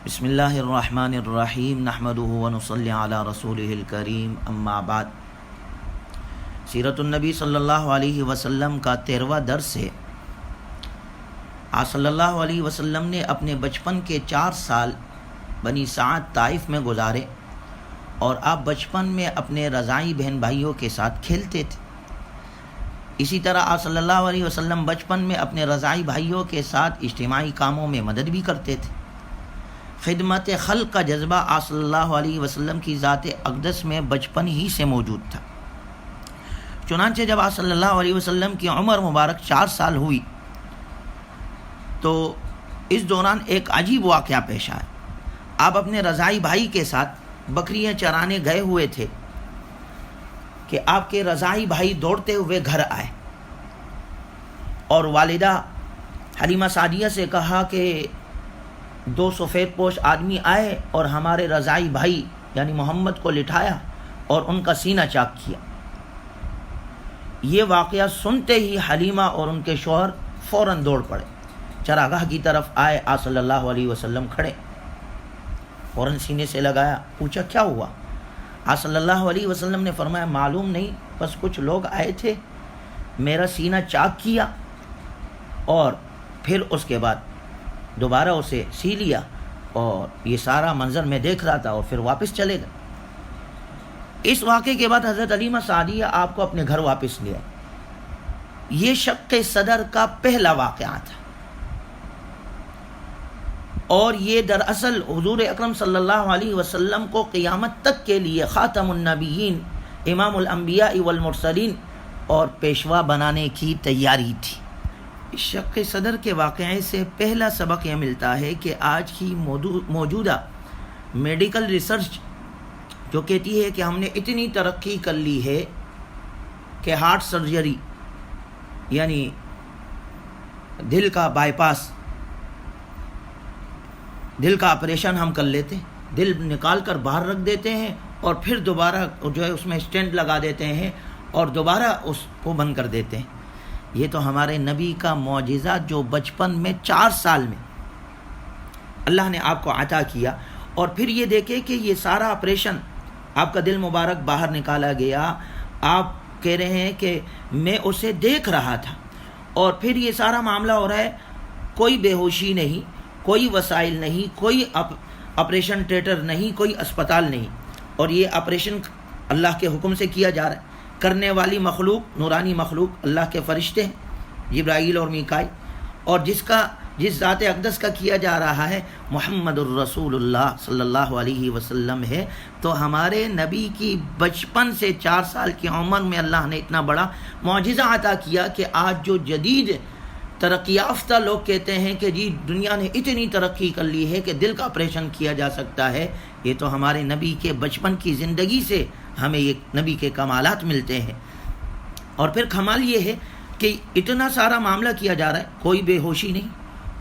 بسم اللہ الرحمن الرحیم نحمدہ ونصلی علی رسولہ الکریم اما بعد۔ سیرت النبی صلی اللہ علیہ وسلم کا 13واں درس ہے۔ آپ صلی اللہ علیہ وسلم نے اپنے بچپن کے 4 سال بنی سعد طائف میں گزارے اور آپ بچپن میں اپنے رضاعی بہن بھائیوں کے ساتھ کھیلتے تھے۔ اسی طرح آپ صلی اللہ علیہ وسلم بچپن میں اپنے رضاعی بھائیوں کے ساتھ اجتماعی کاموں میں مدد بھی کرتے تھے۔ خدمت خلق کا جذبہ آپ صلی اللہ علیہ وسلم کی ذات اقدس میں بچپن ہی سے موجود تھا۔ چنانچہ جب آپ صلی اللہ علیہ وسلم کی عمر مبارک 4 سال ہوئی تو اس دوران ایک عجیب واقعہ پیش آیا۔ آپ اپنے رضاعی بھائی کے ساتھ بکریاں چرانے گئے ہوئے تھے کہ آپ کے رضاعی بھائی دوڑتے ہوئے گھر آئے اور والدہ حلیمہ سعدیہ سے کہا کہ 2 سفید پوش آدمی آئے اور ہمارے رضاعی بھائی یعنی محمد کو لٹھایا اور ان کا سینہ چاک کیا۔ یہ واقعہ سنتے ہی حلیمہ اور ان کے شوہر فوراً دوڑ پڑے، چراگاہ کی طرف آئے۔ آپ صلی اللہ علیہ وسلم کھڑے، فوراً سینے سے لگایا، پوچھا کیا ہوا؟ آپ صلی اللہ علیہ وسلم نے فرمایا معلوم نہیں، بس کچھ لوگ آئے تھے، میرا سینہ چاک کیا اور پھر اس کے بعد دوبارہ اسے سی لیا اور یہ سارا منظر میں دیکھ رہا تھا اور پھر واپس چلے گئے۔ اس واقعے کے بعد حضرت حلیمہ سعدیہ آپ کو اپنے گھر واپس لے آئے۔ یہ شق صدر کا پہلا واقعہ تھا اور یہ دراصل حضور اکرم صلی اللہ علیہ وسلم کو قیامت تک کے لیے خاتم النبیین، امام الانبیاء والمرسلین اور پیشوا بنانے کی تیاری تھی۔ اس شق صدر کے واقعے سے پہلا سبق یہ ملتا ہے کہ آج کی موجودہ میڈیکل ریسرچ جو کہتی ہے کہ ہم نے اتنی ترقی کر لی ہے کہ ہارٹ سرجری یعنی دل کا بائی پاس، دل کا آپریشن ہم کر لیتے ہیں، دل نکال کر باہر رکھ دیتے ہیں اور پھر دوبارہ جو ہے اس میں اسٹینٹ لگا دیتے ہیں اور دوبارہ اس کو بند کر دیتے ہیں۔ یہ تو ہمارے نبی کا معجزہ جو بچپن میں 4 سال میں اللہ نے آپ کو عطا کیا، اور پھر یہ دیکھے کہ یہ سارا آپریشن آپ کا دل مبارک باہر نکالا گیا۔ آپ کہہ رہے ہیں کہ میں اسے دیکھ رہا تھا اور پھر یہ سارا معاملہ ہو رہا ہے، کوئی بے ہوشی نہیں، کوئی وسائل نہیں، کوئی آپریشن تھیٹر نہیں، کوئی اسپتال نہیں، اور یہ آپریشن اللہ کے حکم سے کیا جا رہا ہے۔ کرنے والی مخلوق، نورانی مخلوق اللہ کے فرشتے ہیں جبرائیل اور میکائیل، اور جس ذات اقدس کا کیا جا رہا ہے محمد الرسول اللہ صلی اللہ علیہ وسلم ہے۔ تو ہمارے نبی کی بچپن سے 4 سال کی عمر میں اللہ نے اتنا بڑا معجزہ عطا کیا کہ آج جو جدید ترقی یافتہ لوگ کہتے ہیں کہ جی دنیا نے اتنی ترقی کر لی ہے کہ دل کا آپریشن کیا جا سکتا ہے، یہ تو ہمارے نبی کے بچپن کی زندگی سے ہمیں یہ نبی کے کمالات ملتے ہیں۔ اور پھر کمال یہ ہے کہ اتنا سارا معاملہ کیا جا رہا ہے، کوئی بے ہوشی نہیں،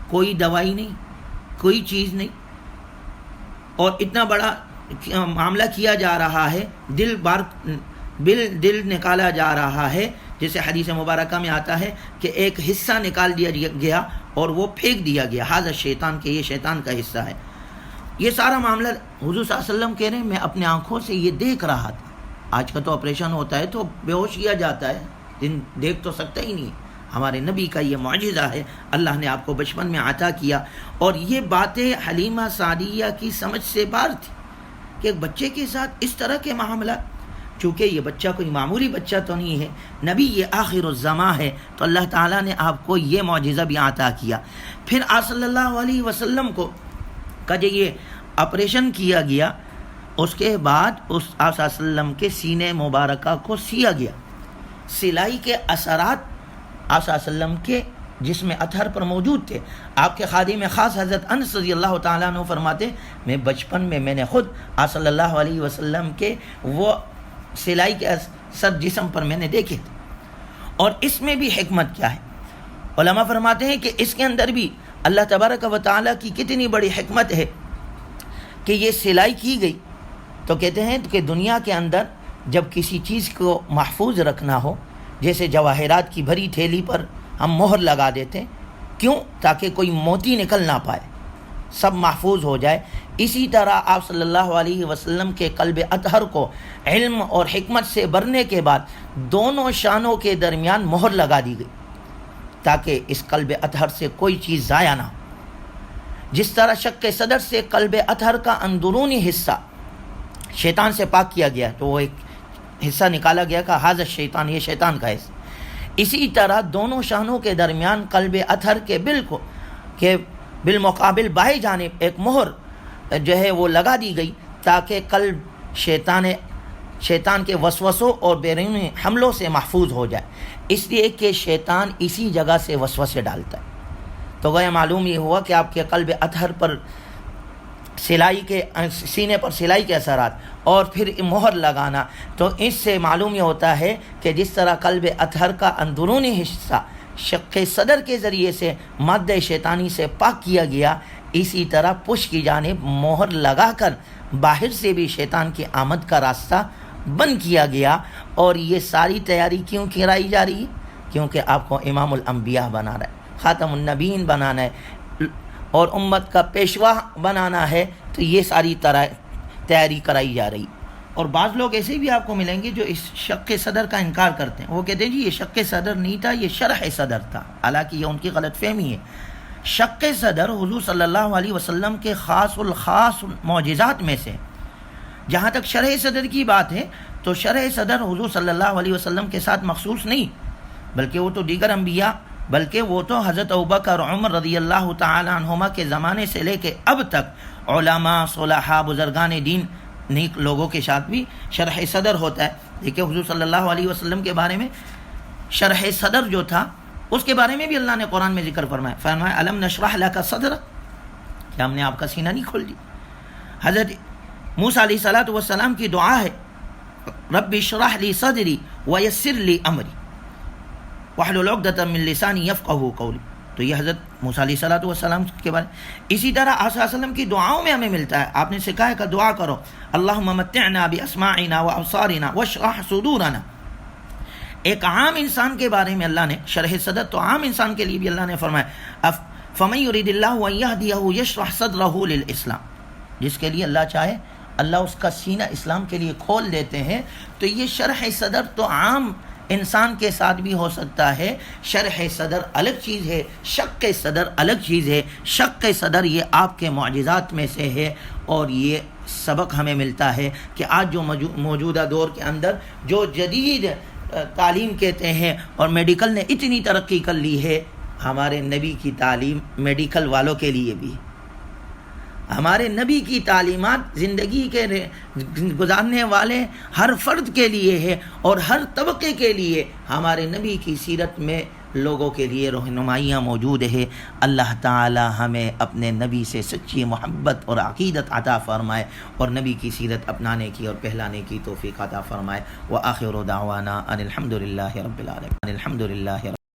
کوئی دوائی نہیں، کوئی چیز نہیں، اور اتنا بڑا معاملہ کیا جا رہا ہے، دل نکالا جا رہا ہے، جیسے حدیث مبارکہ میں آتا ہے کہ ایک حصہ نکال دیا گیا اور وہ پھینک دیا گیا، ھذا شیطان، کہ یہ شیطان کا حصہ ہے۔ یہ سارا معاملہ حضور صلی اللہ علیہ وسلم کہہ رہے ہیں میں اپنے آنکھوں سے یہ دیکھ رہا تھا۔ آج کا تو آپریشن ہوتا ہے تو بے ہوش کیا جاتا ہے، دیکھ تو سکتا ہی نہیں۔ ہمارے نبی کا یہ معجزہ ہے، اللہ نے آپ کو بچپن میں عطا کیا، اور یہ باتیں حلیمہ سعدیہ کی سمجھ سے باہر تھی کہ ایک بچے کے ساتھ اس طرح کے معاملات، چونکہ یہ بچہ کوئی معمولی بچہ تو نہیں ہے، نبی یہ آخر الزماں ہے، تو اللہ تعالیٰ نے آپ کو یہ معجزہ بھی عطا کیا۔ پھر آپ صلی اللہ علیہ وسلم کو کا جو یہ آپریشن کیا گیا، اس کے بعد اس آپ صلی اللہ علیہ وسلم کے سینے مبارکہ کو سیا گیا۔ سلائی کے اثرات آپ صلی اللہ علیہ وسلم کے جسم اطہر پر موجود تھے۔ آپ کے خادم خاص حضرت انس رضی اللہ تعالیٰ عنہ فرماتے میں بچپن میں نے خود آپ صلی اللہ علیہ وسلم کے وہ سلائی کے اثر جسم پر میں نے دیکھے تھے۔ اور اس میں بھی حکمت کیا ہے؟ علماء فرماتے ہیں کہ اس کے اندر بھی اللہ تبارک و تعالیٰ کی کتنی بڑی حکمت ہے کہ یہ سلائی کی گئی، تو کہتے ہیں کہ دنیا کے اندر جب کسی چیز کو محفوظ رکھنا ہو، جیسے جواہرات کی بھری تھیلی پر ہم مہر لگا دیتے ہیں، کیوں؟ تاکہ کوئی موتی نکل نہ پائے، سب محفوظ ہو جائے. اسی طرح آپ صلی اللہ علیہ وسلم کے قلب اطہر کو علم اور حکمت سے بھرنے کے بعد دونوں شانوں کے درمیان مہر لگا دی گئی تاکہ اس قلب اطہر سے کوئی چیز ضائع نہ ہو. جس طرح شق صدر سے قلب اطہر کا اندرونی حصہ شیطان سے پاک کیا گیا تو وہ ایک حصہ نکالا گیا کہ حاضر شیطان، یہ شیطان کا حصہ. اسی طرح دونوں شانوں کے درمیان قلب اطہر کے بالمقابل بائیں جانب ایک مہر جو ہے وہ لگا دی گئی تاکہ قلب شیطان کے وسوسوں اور بیرونی حملوں سے محفوظ ہو جائے، اس لیے کہ شیطان اسی جگہ سے وسوسے ڈالتا ہے. تو گویا معلوم یہ ہوا کہ آپ کے قلب اطہر پر سینے پر سلائی کے اثرات اور پھر مہر لگانا، تو اس سے معلوم یہ ہوتا ہے کہ جس طرح قلب اطہر کا اندرونی حصہ شق صدر کے ذریعے سے مادہ شیطانی سے پاک کیا گیا، اسی طرح پشت کی جانب مہر لگا کر باہر سے بھی شیطان کی آمد کا راستہ بند کیا گیا. اور یہ ساری تیاری کیوں کرائی جا رہی ہے؟ کیونکہ آپ کو امام الانبیاء بنانا ہے، خاتم النبیین بنانا ہے اور امت کا پیشوا بنانا ہے، تو یہ ساری تیاری کرائی جا رہی. اور بعض لوگ ایسے بھی آپ کو ملیں گے جو اس شق صدر کا انکار کرتے ہیں. وہ کہتے ہیں جی یہ شق صدر نہیں تھا، یہ شرح صدر تھا. حالانکہ یہ ان کی غلط فہمی ہے. شق صدر حضور صلی اللہ علیہ وسلم کے خاص الخاص معجزات میں سے. جہاں تک شرح صدر کی بات ہے تو شرح صدر حضور صلی اللہ علیہ وسلم کے ساتھ مخصوص نہیں، بلکہ وہ تو دیگر انبیاء، بلکہ وہ تو حضرت ابوبکر اور عمر رضی اللہ تعالی عنہما کے زمانے سے لے کے اب تک علماء، صلحاء، بزرگان دین نیک لوگوں کے ساتھ بھی شرح صدر ہوتا ہے. دیکھیں حضور صلی اللہ علیہ وسلم کے بارے میں شرح صدر جو تھا اس کے بارے میں بھی اللہ نے قرآن میں ذکر فرمایا الم نشرح لک صدرک، کیا ہم نے آپ کا سینہ نہیں کھول دی. حضرت موسیٰ علیہ السلام کی دعا ہے رب اشرح لی صدری ویسر لی امری واحلل عقدۃ من لسانی یفقہوا قولی. تو یہ حضرت موسیٰ علیہ السلام کے بارے. اسی طرح آپ صلی اللہ علیہ وسلم کی دعاؤں میں ہمیں ملتا ہے، آپ نے سکھایا کہ دعا کرو اللہم متعنا باسماعنا وابصارنا واشرح صدورنا. ایک عام انسان کے بارے میں اللہ نے شرح صدر، تو عام انسان کے لیے بھی اللہ نے فرمایا فمن یرید اللہ ان یہدیہ یشرح صدرہ للاسلام. جس کے لیے اللہ چاہے اللہ اس کا سینہ اسلام کے لیے کھول دیتے ہیں. تو یہ شرح صدر تو عام انسان کے ساتھ بھی ہو سکتا ہے. شرح صدر الگ چیز ہے، شق صدر الگ چیز ہے. شق صدر یہ آپ کے معجزات میں سے ہے، اور یہ سبق ہمیں ملتا ہے کہ آج جو موجودہ دور کے اندر جو جدید تعلیم کہتے ہیں اور میڈیکل نے اتنی ترقی کر لی ہے، ہمارے نبی کی تعلیم میڈیکل والوں کے لیے بھی، ہمارے نبی کی تعلیمات زندگی کے گزارنے والے ہر فرد کے لیے ہے، اور ہر طبقے کے لیے ہمارے نبی کی سیرت میں لوگوں کے لیے رہنمائیاں موجود ہے. اللہ تعالی ہمیں اپنے نبی سے سچی محبت اور عقیدت عطا فرمائے، اور نبی کی سیرت اپنانے کی اور پہلانے کی توفیق عطا فرمائے. وآخر دعوانا ان الحمد للہ رب العالمین.